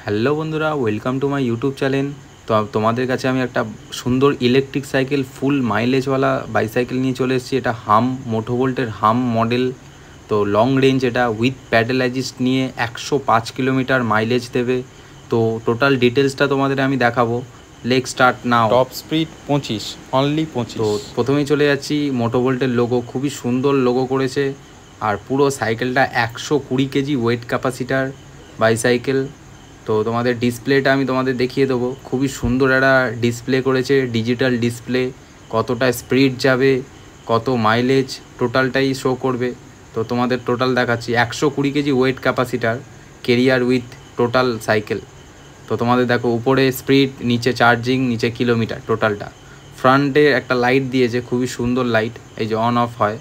Hello বন্ধুরা, welcome to my YouTube channel. তো তোমাদের কাছে আমি একটা সুন্দর ইলেকট্রিক সাইকেল ফুল মাইলেজওয়ালা বাইসাইকেল নিয়ে চলে এসেছি। এটা হাম মোটোভোল্টের হাম মডেল। তো লং রেঞ্জ, এটা উইথ প্যাডেল অ্যাসিস্ট নিয়ে 105 কিলোমিটার মাইলেজ দেবে। তো টোটাল ডিটেলসটা তোমাদের আমি দেখাবো। Leg start now. Top speed 25, only 25। তো প্রথমেই চলে যাচ্ছি, মোটোভোল্টের লোগো, খুবই সুন্দর লোগো করেছে। আর পুরো সাইকেলটা 120 কেজি ওয়েট ক্যাপাসিটার বাইসাইকেল। তো তোমাদের ডিসপ্লেটা আমি তোমাদের দেখিয়ে দেবো। খুবই সুন্দর একটা ডিসপ্লে করেছে, ডিজিটাল ডিসপ্লে। কতটা স্পিড যাবে, কত মাইলেজ, টোটালটাই শো করবে। তো তোমাদের টোটাল দেখাচ্ছি, 120 KG weight capacitor, carrier with total cycle. তো তোমাদের দেখো, উপরে স্পিড, নিচে চার্জিং, নিচে কিলোমিটার, টোটালটা। ফ্রন্টে একটা লাইট দিয়েছে, খুবই সুন্দর লাইট। এই যে অন অফ হয়,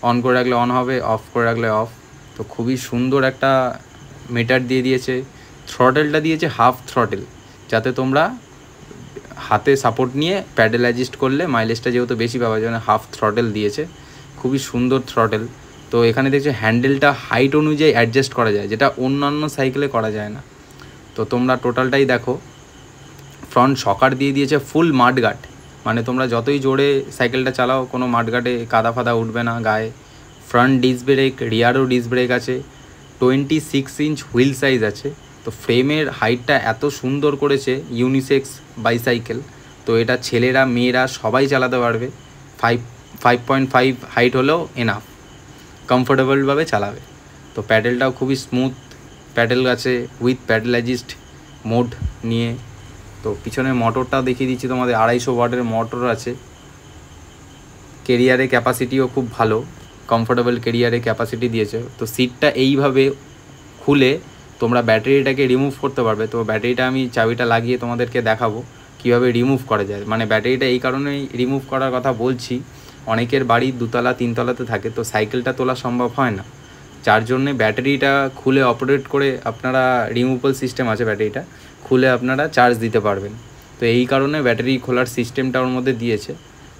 অন করে রাখলে অন হবে, অফ করে রাখলে অফ। তো খুবই সুন্দর একটা মিটার দিয়ে দিয়েছে। থ্রটেলটা দিয়েছে হাফ থ্রটেল, যাতে তোমরা হাতে সাপোর্ট নিয়ে প্যাডেল অ্যাডজাস্ট করলে মাইলেজটা যেহেতু বেশি পাওয়া যায়, হাফ থ্রটেল দিয়েছে। খুবই সুন্দর থ্রটেল। তো এখানে দেখছো হ্যান্ডেলটা হাইট অনুযায়ী অ্যাডজাস্ট করা যায়, যেটা অন্যান্য সাইকেলে করা যায় না। তো তোমরা টোটালটাই দেখো। ফ্রন্ট শকার দিয়ে দিয়েছে ফুল মাডগার্ড, মানে তোমরা যতই জোরে সাইকেলটা চালাও, কোনো মাডগার্ডে কাদা ফাদা উঠবে না গায়ে। ফ্রন্ট ডিস্ক ব্রেক, রিয়ারও ডিস্ক ব্রেক আছে। 26 ইঞ্চ হুইল সাইজ আছে। তো ফ্রেমের হাইটটা এত সুন্দর করেছে, ইউনিসেক্স বাইসাইকেল। তো এটা ছেলেরা মেয়েরা সবাই চালাতে পারবে। 5.5 হাইট হলেও এনাফ, কমফোর্টেবলভাবে চালাবে। তো প্যাডেলটাও খুবই স্মুথ প্যাডেল আছে, উইথ প্যাডেল অ্যাসিস্ট মোড নিয়ে। তো পিছনে মোটরটাও দেখিয়ে দিচ্ছি তোমাদের, 250 ওয়াটের মোটর আছে। কেরিয়ারে ক্যাপাসিটিও খুব ভালো, কমফোর্টেবল কেরিয়ারে ক্যাপাসিটি দিয়েছে। তো সিটটা এইভাবে খুলে তোমরা ব্যাটারিটাকে রিমুভ করতে পারবে। তো ব্যাটারিটা আমি চাবিটা লাগিয়ে তোমাদেরকে দেখাবো কীভাবে রিমুভ করা যায়। মানে ব্যাটারিটা এই কারণেই রিমুভ করার কথা বলছি, অনেকের বাড়ি 2তলা 3তলাতে থাকে, তো সাইকেলটা তোলা সম্ভব হয় না। যার জন্যে ব্যাটারিটা খুলে অপারেট করে আপনারা, রিমুভেবল সিস্টেম আছে, ব্যাটারিটা খুলে আপনারা চার্জ দিতে পারবেন। তো এই কারণে ব্যাটারি খোলার সিস্টেমটা ওর মধ্যে দিয়েছে।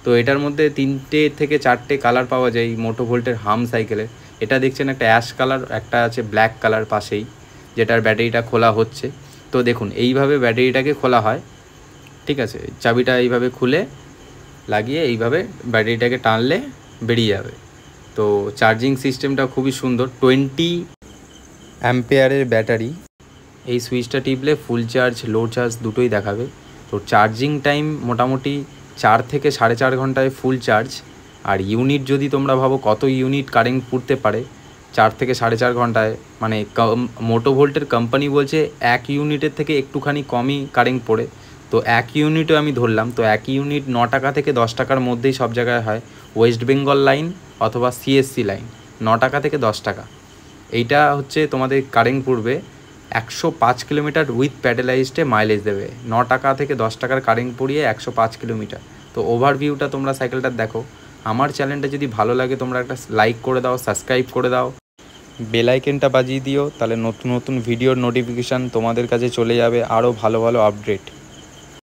তো এটার মধ্যে 3টে থেকে 4টে কালার পাওয়া যায় এই মোটোভোল্টের হাম সাইকেলে। এটা দেখছেন একটা অ্যাশ কালার, একটা আছে ব্ল্যাক কালার পাশেই, যেটার ব্যাটারিটা খোলা হচ্ছে। তো দেখুন, এইভাবে ব্যাটারিটাকে খোলা হয়, ঠিক আছে। চাবিটা এইভাবে খুলে লাগিয়ে এইভাবে ব্যাটারিটাকে টানলে বেরিয়ে যাবে। তো চার্জিং সিস্টেমটা খুবই সুন্দর, 20 অ্যাম্পেয়ারের ব্যাটারি। এই সুইচটা টিপলে ফুল চার্জ, লো চার্জ দুটোই দেখাবে। তো চার্জিং টাইম মোটামুটি 4 থেকে 4.5 ঘন্টায় ফুল চার্জ। আর ইউনিট যদি তোমরা ভাবো কত ইউনিট কারেন্ট পুড়তে পারে 4 থেকে 4.5 ঘন্টায়, মানে মোটোভোল্টের কোম্পানি বলছে 1 ইউনিটের থেকে একটুখানি কমই কারেন্ট পড়ে। তো 1 ইউনিটও আমি ধরলাম, তো 1 ইউনিট 9 টাকা থেকে 10 টাকার মধ্যেই সব জায়গায় হয়। ওয়েস্ট বেঙ্গল লাইন অথবা সিএসসি লাইন 9 টাকা থেকে 10 টাকা। এইটা হচ্ছে তোমাদের কারেন্ট পড়বে 105 কিলোমিটার উইথ প্যাডেলাইজডে মাইলেজ দেবে। 9 টাকা থেকে 10 টাকার কারেন্ট পড়িয়ে 105 কিলোমিটার। তো ওভারভিউটা তোমরা সাইকেলটার দেখো। আমার চ্যানেলটা যদি ভালো লাগে তোমরা একটা লাইক করে দাও, সাবস্ক্রাইব করে দাও, বেল আইকনটা বাজিয়ে দিও, তাহলে নতুন নতুন ভিডিওর নোটিফিকেশান তোমাদের কাছে চলে যাবে, আরও ভালো ভালো আপডেট।